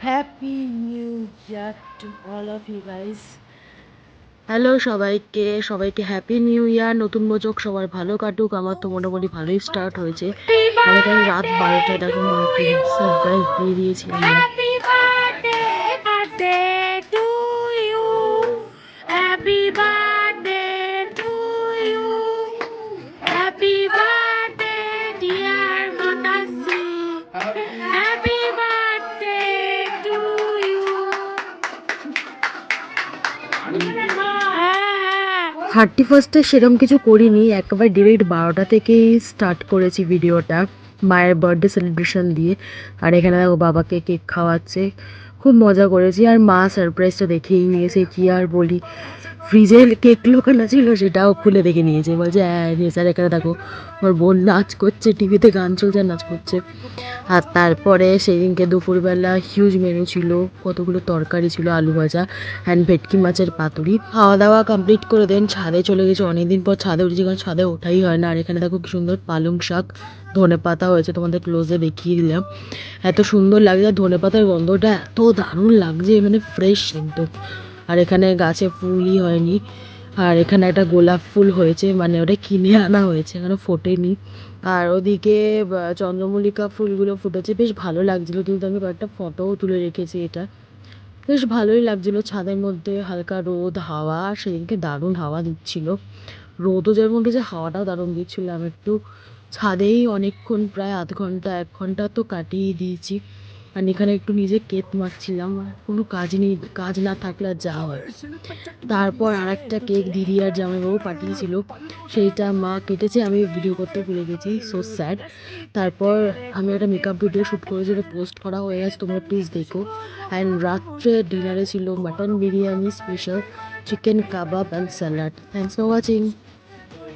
Happy new year to all of you guys. Hello সবাইকে happy new year. নতুন বছর সবার ভালো কাটুক। আমার তো মোটামুটি ভালোই স্টার্ট হয়েছে। মানে কাল রাত 12টায় দেখো মাকে সারপ্রাইজ দিয়ে দিয়েছিলাম। Happy birthday to you. Happy birthday, dear Matashi. Happy birthday to you. 31st সেরকম কিছু করিনি, একেবারে ডিরেক্ট 12টা থেকেই স্টার্ট করেছি ভিডিওটা মায়ের বার্থডে সেলিব্রেশন দিয়ে। আর এখানে দেখো বাবাকে কেক খাওয়াচ্ছে, খুব মজা করেছি। আর মা সারপ্রাইজটা দেখেই নিয়েছে, কি আর বলি। ফ্রিজে কেক লুকানো ছিল, সেটাও খুলে দেখে নিয়েছে, বলছে হ্যাঁ নিয়েছে। আর এখানে দেখো আমার বোন নাচ করছে, টিভিতে গান চলছে, নাচ করছে। আর তারপরে সেদিনকে দুপুরবেলা হিউজ মেনু ছিল, কতগুলো তরকারি ছিল, আলু ভাজা অ্যান্ড ভেটকি মাছের পাতুরি। খাওয়া দাওয়া কমপ্লিট করে দেন ছাদে চলে গেছে। অনেকদিন পর ছাদে উঠেছি, কারণ ছাদে ওঠাই হয় না। আর এখানে দেখো কি সুন্দর পালং শাক, ধনে পাতা হয়েছে, তোমাদের ক্লোজে দেখিয়ে দিলাম। এত সুন্দর লাগছে, আর ধনে পাতার গন্ধটা এত দারুণ লাগছে, মানে ফ্রেশ একদম। আর এখানে গাছে ফুলই হয়নি, আর এখানে একটা গোলাপ ফুল হয়েছে, মানে ওটা কিনে আনা হয়েছে, এখানে ফোটেনি। আর ওদিকে চন্দ্রমল্লিকা ফুলগুলো ফুটেছে, বেশ ভালো লাগছিলো। কিন্তু আমি কয়েকটা ফটোও তুলে রেখেছি। এটা বেশ ভালোই লাগছিলো ছাদের মধ্যে, হালকা রোদ হাওয়া। সেদিনকে দারুণ হাওয়া দিচ্ছিল, রোদও যেমন উঠেছে, হাওয়াটাও দারুণ দিচ্ছিল। আমি একটু ছাদেই অনেকক্ষণ, প্রায় আধ ঘন্টা 1 ঘন্টা তো কাটিয়ে দিয়েছি। আর এখানে একটু নিজে কেত মারছিলাম, আর কোনো কাজ নেই, কাজ না থাকলে আর যা হয়। তারপর আর একটা কেক দিদি আর জামাইবাবু পাঠিয়েছিল, সেইটা মা কেটেছে, আমি ভিডিও করতে ভুলে গেছি, সো স্যাড। তারপর আমি একটা মেকআপ ভিডিও শ্যুট করেছি, ওটা পোস্ট করা হয়ে গেছে, তোমরা প্লিজ দেখো। অ্যান্ড রাত্রে ডিনারে ছিল mutton biryani special, chicken kebab and salad. Thanks for watching.